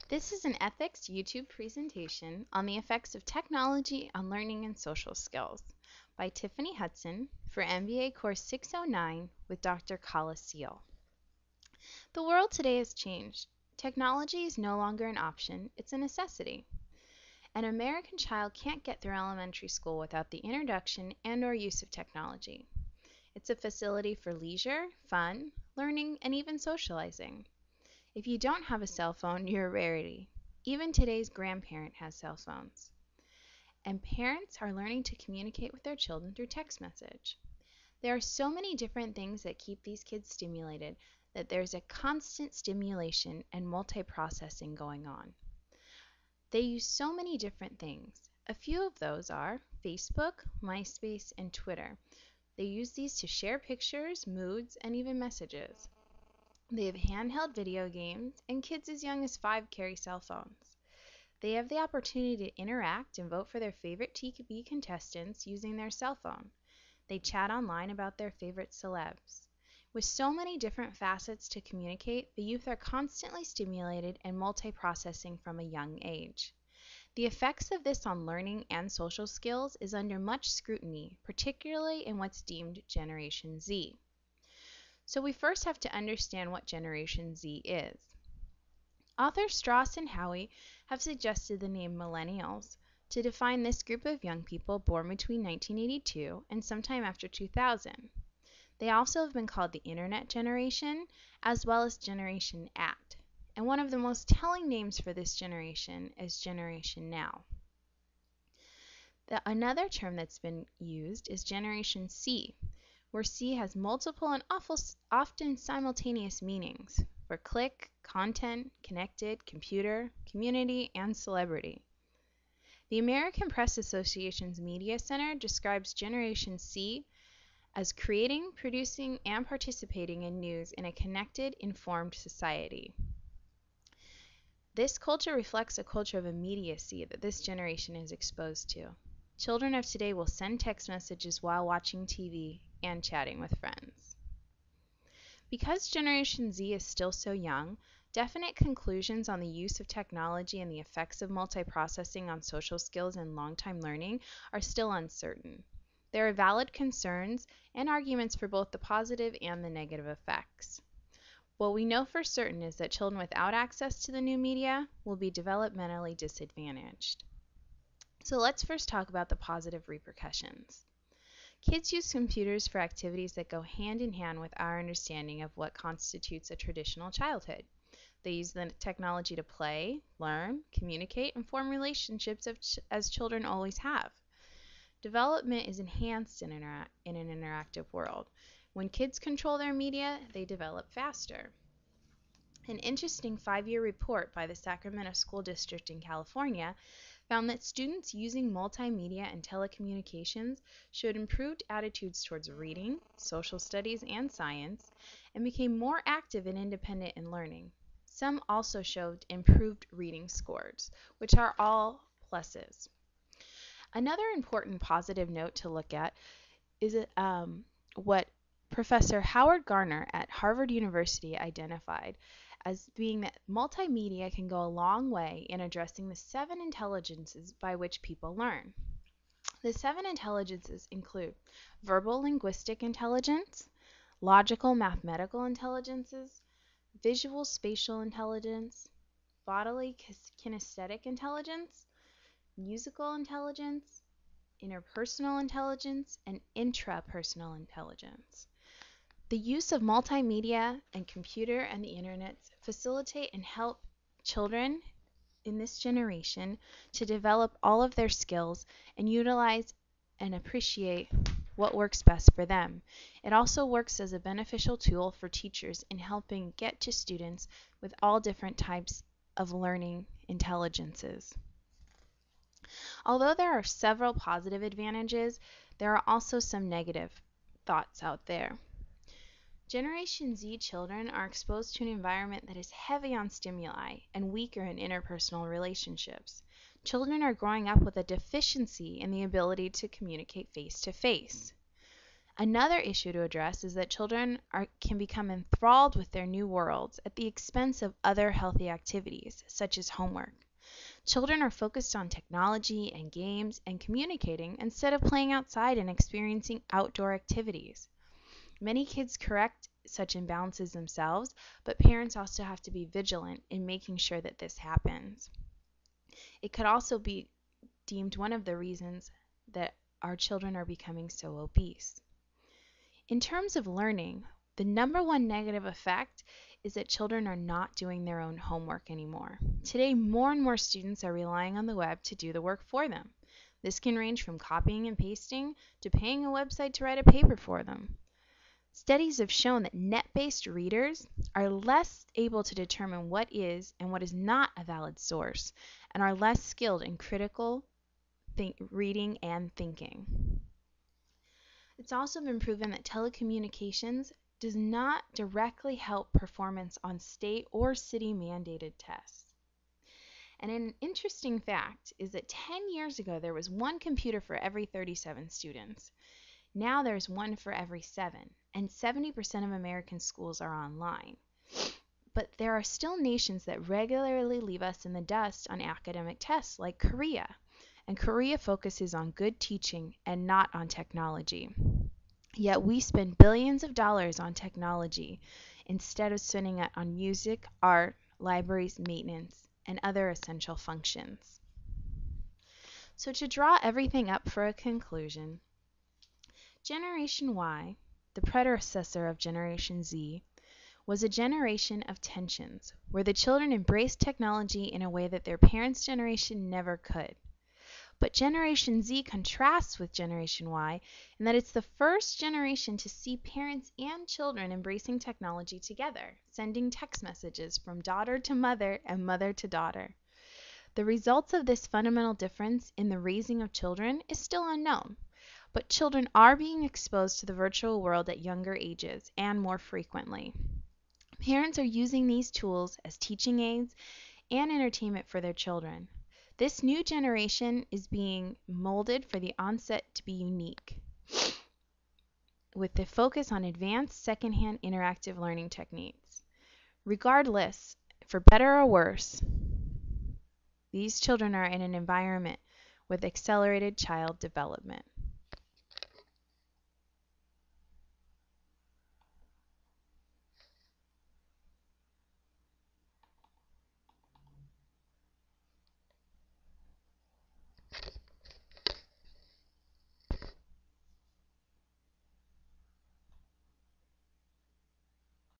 This is an ethics YouTube presentation on the effects of technology on learning and social skills by Tiffany Hudson for MBA Course 609 with Dr. Kala Seal. The world today has changed. Technology is no longer an option, it's a necessity. An American child can't get through elementary school without the introduction and/or use of technology. It's a facility for leisure, fun, learning, and even socializing. If you don't have a cell phone, you're a rarity. Even today's grandparent has cell phones. And parents are learning to communicate with their children through text message. There are so many different things that keep these kids stimulated that there's a constant stimulation and multiprocessing going on. They use so many different things. A few of those are Facebook, MySpace, and Twitter. They use these to share pictures, moods, and even messages. They have handheld video games, and kids as young as 5 carry cell phones. They have the opportunity to interact and vote for their favorite TV contestants using their cell phone. They chat online about their favorite celebs. With so many different facets to communicate, the youth are constantly stimulated and multiprocessing from a young age. The effects of this on learning and social skills is under much scrutiny, particularly in what's deemed Generation Z. So we first have to understand what Generation Z is. Authors Strauss and Howie have suggested the name millennials to define this group of young people born between 1982 and sometime after 2000. They also have been called the Internet Generation, as well as Generation At. And one of the most telling names for this generation is Generation Now. Another term that's been used is Generation C, where C has multiple and often simultaneous meanings for click, content, connected, computer, community, and celebrity. The American Press Association's Media Center describes Generation C as creating, producing, and participating in news in a connected, informed society. This culture reflects a culture of immediacy that this generation is exposed to. Children of today will send text messages while watching TV and chatting with friends. Because Generation Z is still so young, definite conclusions on the use of technology and the effects of multiprocessing on social skills and long-time learning are still uncertain. There are valid concerns and arguments for both the positive and the negative effects. What we know for certain is that children without access to the new media will be developmentally disadvantaged. So let's first talk about the positive repercussions. Kids use computers for activities that go hand in hand with our understanding of what constitutes a traditional childhood. They use the technology to play, learn, communicate, and form relationships as children always have. Development is enhanced in an interactive world. When kids control their media, they develop faster. An interesting 5-year report by the Sacramento School District in California found that students using multimedia and telecommunications showed improved attitudes towards reading, social studies, and science, and became more active and independent in learning. Some also showed improved reading scores, which are all pluses. Another important positive note to look at is what Professor Howard Garner at Harvard University identified as being that multimedia can go a long way in addressing the 7 intelligences by which people learn. The 7 intelligences include verbal linguistic intelligence, logical mathematical intelligences, visual spatial intelligence, bodily kinesthetic intelligence, musical intelligence, interpersonal intelligence, and intrapersonal intelligence. The use of multimedia and computer and the internet facilitate and help children in this generation to develop all of their skills and utilize and appreciate what works best for them. It also works as a beneficial tool for teachers in helping get to students with all different types of learning intelligences. Although there are several positive advantages, there are also some negative thoughts out there. Generation Z children are exposed to an environment that is heavy on stimuli and weaker in interpersonal relationships. Children are growing up with a deficiency in the ability to communicate face to face. Another issue to address is that children can become enthralled with their new worlds at the expense of other healthy activities, such as homework. Children are focused on technology and games and communicating instead of playing outside and experiencing outdoor activities. Many kids correct such imbalances themselves, but parents also have to be vigilant in making sure that this happens. It could also be deemed one of the reasons that our children are becoming so obese. In terms of learning, the number one negative effect is that children are not doing their own homework anymore. Today, more and more students are relying on the web to do the work for them. This can range from copying and pasting to paying a website to write a paper for them. Studies have shown that net-based readers are less able to determine what is and what is not a valid source, and are less skilled in critical reading and thinking. It's also been proven that telecommunications does not directly help performance on state or city mandated tests. And an interesting fact is that 10 years ago there was one computer for every 37 students. Now there's one for every 7, and 70% of American schools are online. But there are still nations that regularly leave us in the dust on academic tests, like Korea. And Korea focuses on good teaching and not on technology. Yet we spend billions of dollars on technology instead of spending it on music, art, libraries, maintenance, and other essential functions. So to draw everything up for a conclusion, Generation Y, the predecessor of Generation Z, was a generation of tensions, where the children embraced technology in a way that their parents' generation never could. But Generation Z contrasts with Generation Y in that it's the first generation to see parents and children embracing technology together, sending text messages from daughter to mother and mother to daughter. The results of this fundamental difference in the raising of children is still unknown, but children are being exposed to the virtual world at younger ages and more frequently. Parents are using these tools as teaching aids and entertainment for their children. This new generation is being molded for the onset to be unique, with the focus on advanced secondhand interactive learning techniques. Regardless, for better or worse, these children are in an environment with accelerated child development.